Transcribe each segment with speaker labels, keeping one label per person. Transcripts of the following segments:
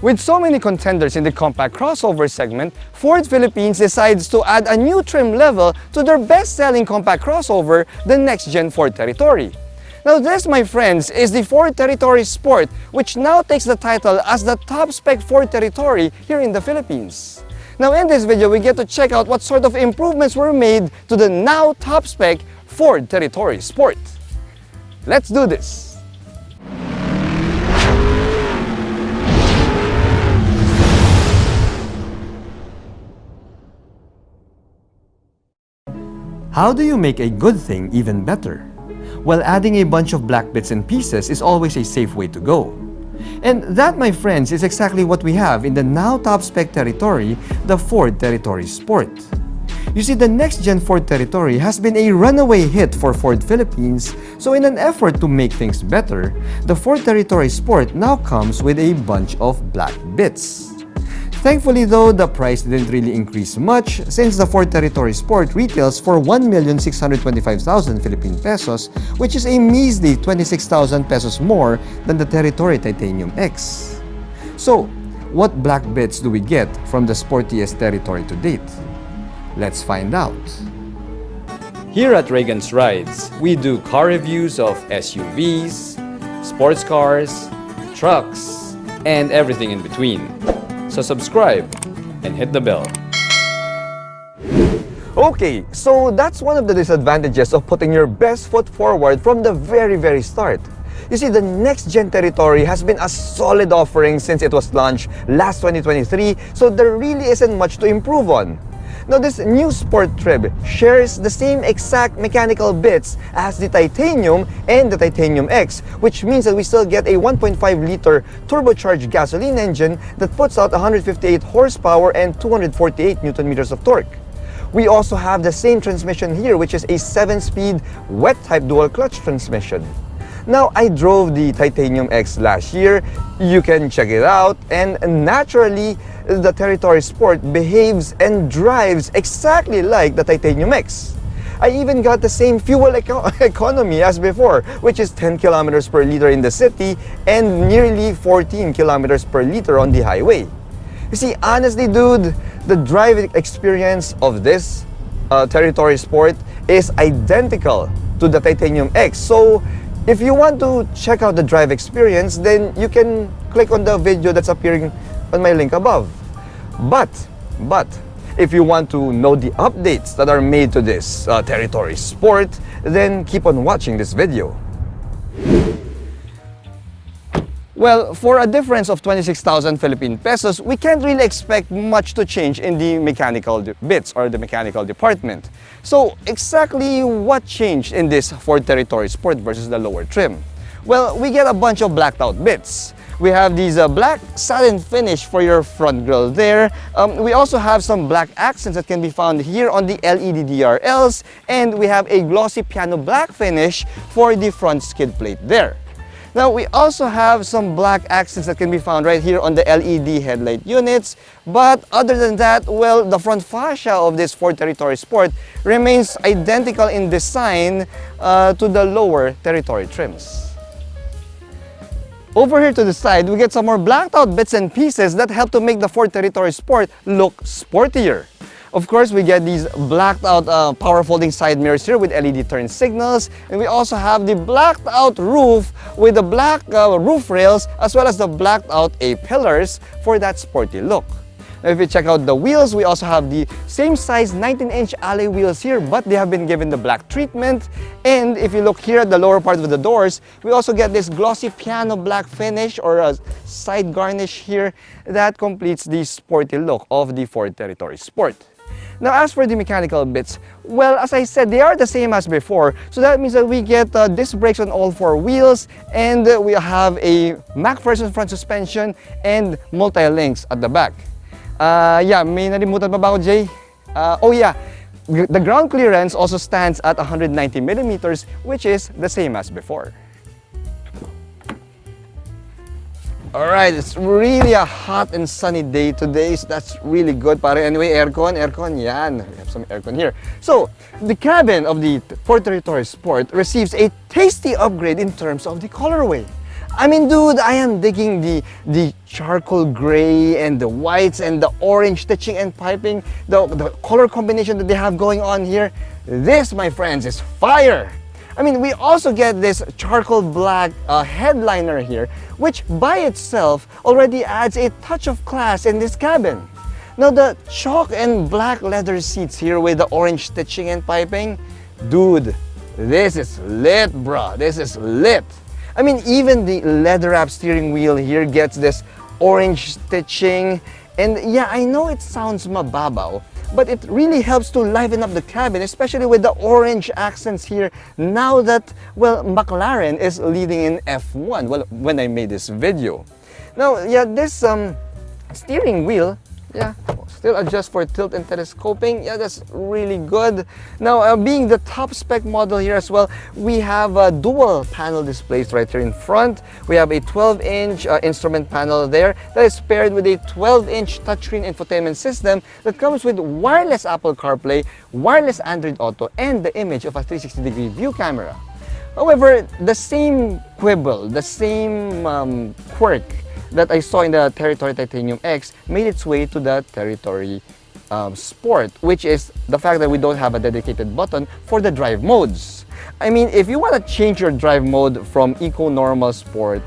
Speaker 1: With so many contenders in the compact crossover segment, Ford Philippines decides to add a new trim level to their best-selling compact crossover, the next-gen Ford Territory. Now this, my friends, is the Ford Territory Sport, which now takes the title as the top-spec Ford Territory here in the Philippines. Now in this video, we get to check out what sort of improvements were made to the now top-spec Ford Territory Sport. Let's do this! How do you make a good thing even better? Well, adding a bunch of black bits and pieces is always a safe way to go. And that, my friends, is exactly what we have in the now top-spec Territory, the Ford Territory Sport. You see, the next-gen Ford Territory has been a runaway hit for Ford Philippines, so in an effort to make things better, the Ford Territory Sport now comes with a bunch of black bits. Thankfully though, the price didn't really increase much since the Ford Territory Sport retails for 1,625,000 Philippine pesos, which is a measly 26,000 pesos more than the Territory Titanium X. So, what black bits do we get from the sportiest Territory to date? Let's find out. Here at Reagan's Rides, we do car reviews of SUVs, sports cars, trucks, and everything in between. So subscribe and hit the bell. Okay, so that's one of the disadvantages of putting your best foot forward from the very start. You see, the next-gen Territory has been a solid offering since it was launched last 2023, so there really isn't much to improve on. Now, this new sport trim shares the same exact mechanical bits as the Titanium and the Titanium X, which means that we still get a 1.5-liter turbocharged gasoline engine that puts out 158 horsepower and 248 Newton-meters of torque. We also have the same transmission here, which is a 7-speed wet-type dual-clutch transmission. Now, I drove the Titanium X last year. You can check it out, and naturally, the Territory Sport behaves and drives exactly like the Titanium X. I even got the same fuel economy as before, which is 10 kilometers per liter in the city and nearly 14 kilometers per liter on the highway. You see, honestly, dude, the driving experience of this Territory Sport is identical to the Titanium X. So, if you want to check out the drive experience, then you can click on the video that's appearing on my link above. But, if you want to know the updates that are made to this Territory Sport, then keep on watching this video. Well, for a difference of 26,000 Philippine pesos, we can't really expect much to change in the mechanical bits or the mechanical department. So, exactly what changed in this Ford Territory Sport versus the lower trim? Well, we get a bunch of blacked out bits. We have these black satin finish for your front grille there. We also have some black accents that can be found here on the LED DRLs, and we have a glossy piano black finish for the front skid plate there. Now, we also have some black accents that can be found right here on the LED headlight units. But other than that, well, the front fascia of this Ford Territory Sport remains identical in design to the lower Territory trims. Over here to the side, we get some more blacked out bits and pieces that help to make the Ford Territory Sport look sportier. Of course, we get these blacked out power folding side mirrors here with LED turn signals, and we also have the blacked out roof with the black roof rails as well as the blacked out A-pillars for that sporty look. Now, if you check out the wheels, we also have the same size 19-inch alloy wheels here, but they have been given the black treatment. And if you look here at the lower part of the doors, we also get this glossy piano black finish or a side garnish here that completes the sporty look of the Ford Territory Sport. Now, as for the mechanical bits, well, as I said, they are the same as before. So that means that we get disc brakes on all 4 wheels, and we have a MacPherson front suspension and multi-links at the back. Yeah, may nalimutan pa ba ako, Jay? Oh yeah, the ground clearance also stands at 190 millimeters, which is the same as before. Alright, it's really a hot and sunny day today, so that's really good. Pare, anyway, aircon, yan. We have some aircon here. So, the cabin of the Ford Territory Sport receives a tasty upgrade in terms of the colorway. I mean, dude, I am digging the charcoal gray and the whites and the orange stitching and piping, the color combination that they have going on here. This, my friends, is fire. I mean, we also get this charcoal black headliner here, which by itself already adds a touch of class in this cabin. Now, the chalk and black leather seats here with the orange stitching and piping, dude, this is lit, bruh. This is lit. I mean, even the leather wrap steering wheel here gets this orange stitching. And yeah, I know it sounds mababaw, but it really helps to liven up the cabin, especially with the orange accents here now that, well, McLaren is leading in F1, well, when I made this video. Now, yeah, this steering wheel, yeah, still adjust for tilt and telescoping. Yeah, that's really good. Now, being the top spec model here as well, we have dual panel displays right here in front. We have a 12-inch instrument panel there that is paired with a 12-inch touchscreen infotainment system that comes with wireless Apple CarPlay, wireless Android Auto, and the image of a 360-degree view camera. However, the same quibble, the same quirk that I saw in the Territory Titanium X made its way to the Territory Sport, which is the fact that we don't have a dedicated button for the drive modes. I mean, if you want to change your drive mode from Eco, Normal, Sport,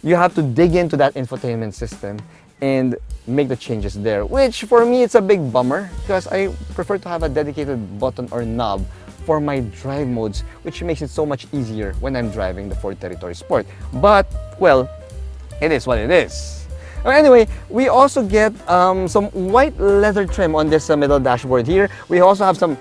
Speaker 1: you have to dig into that infotainment system and make the changes there, which for me it's a big bummer because I prefer to have a dedicated button or knob for my drive modes, which makes it so much easier when I'm driving the Ford Territory Sport. But, well, it is what it is. Anyway, we also get some white leather trim on this middle dashboard here. We also have some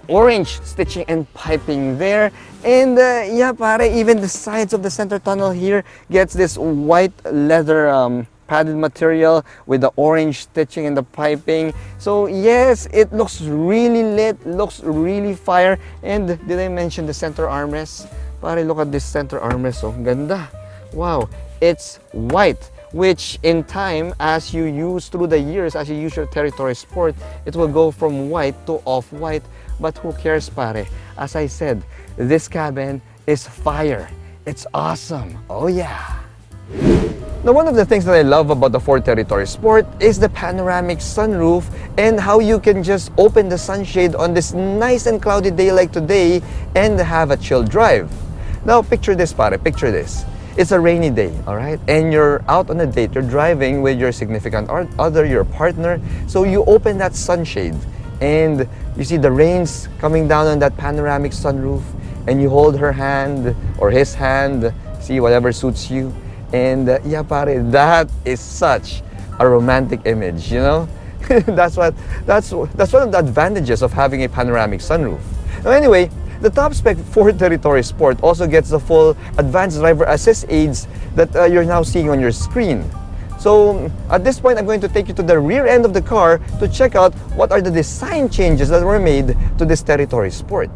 Speaker 1: orange stitching and piping there. And yeah, pare, even the sides of the center tunnel here gets this white leather padded material with the orange stitching and the piping. So yes, it looks really lit, looks really fire. And did I mention the center armrest? Pare, look at this center armrest. Oh, ganda. Wow. It's white, which in time, as you use through the years, as you use your Territory Sport, it will go from white to off-white. But who cares, pare? As I said, this cabin is fire. It's awesome. Oh yeah. Now, one of the things that I love about the Ford Territory Sport is the panoramic sunroof and how you can just open the sunshade on this nice and cloudy day like today and have a chill drive. Now, picture this, pare. Picture this. It's a rainy day, all right? And you're out on a date, you're driving with your significant other, your partner. So you open that sunshade and you see the rains coming down on that panoramic sunroof and you hold her hand or his hand, see whatever suits you. And yeah, pare, that is such a romantic image, you know? that's one of the advantages of having a panoramic sunroof. Now anyway, the top-spec Ford Territory Sport also gets the full advanced driver assist aids that you're now seeing on your screen. So at this point, I'm going to take you to the rear end of the car to check out what are the design changes that were made to this Territory Sport.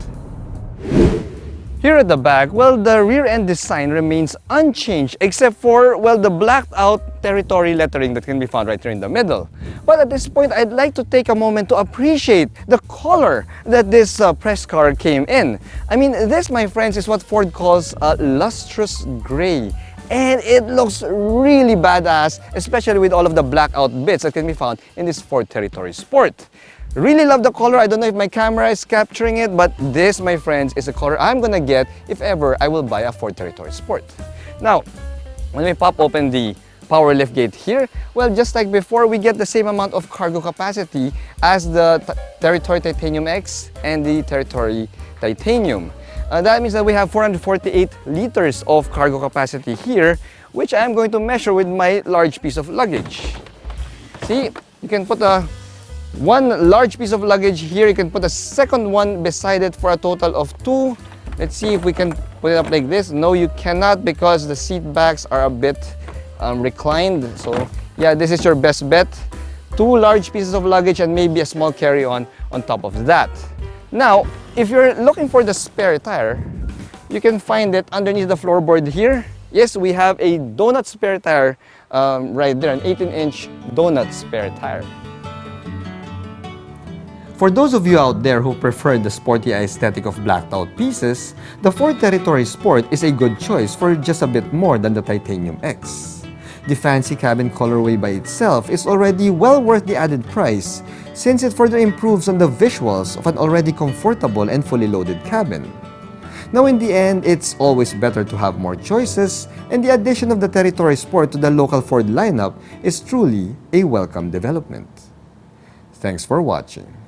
Speaker 1: Here at the back, well, the rear end design remains unchanged except for, well, the blacked out Territory lettering that can be found right here in the middle. But at this point, I'd like to take a moment to appreciate the color that this press car came in. I mean, this, my friends, is what Ford calls a lustrous gray. And it looks really badass, especially with all of the blackout bits that can be found in this Ford Territory Sport. Really love the color. I don't know if my camera is capturing it, but this, my friends, is the color I'm gonna get if ever I will buy a Ford Territory Sport. Now, when we pop open the power liftgate here, well, just like before, we get the same amount of cargo capacity as the Territory Titanium X and the Territory Titanium. That means that we have 448 liters of cargo capacity here, which I'm going to measure with my large piece of luggage. See, you can put one large piece of luggage here. You can put a second one beside it for a total of 2. Let's see if we can put it up like this. No, you cannot because the seat backs are a bit reclined. So yeah, this is your best bet. 2 large pieces of luggage and maybe a small carry-on on top of that. Now, if you're looking for the spare tire, you can find it underneath the floorboard here. Yes, we have a donut spare tire right there, an 18-inch donut spare tire. For those of you out there who prefer the sporty aesthetic of blacked-out pieces, the Ford Territory Sport is a good choice for just a bit more than the Titanium X. The fancy cabin colorway by itself is already well worth the added price, since it further improves on the visuals of an already comfortable and fully loaded cabin. Now in the end, it's always better to have more choices, and the addition of the Territory Sport to the local Ford lineup is truly a welcome development. Thanks for watching.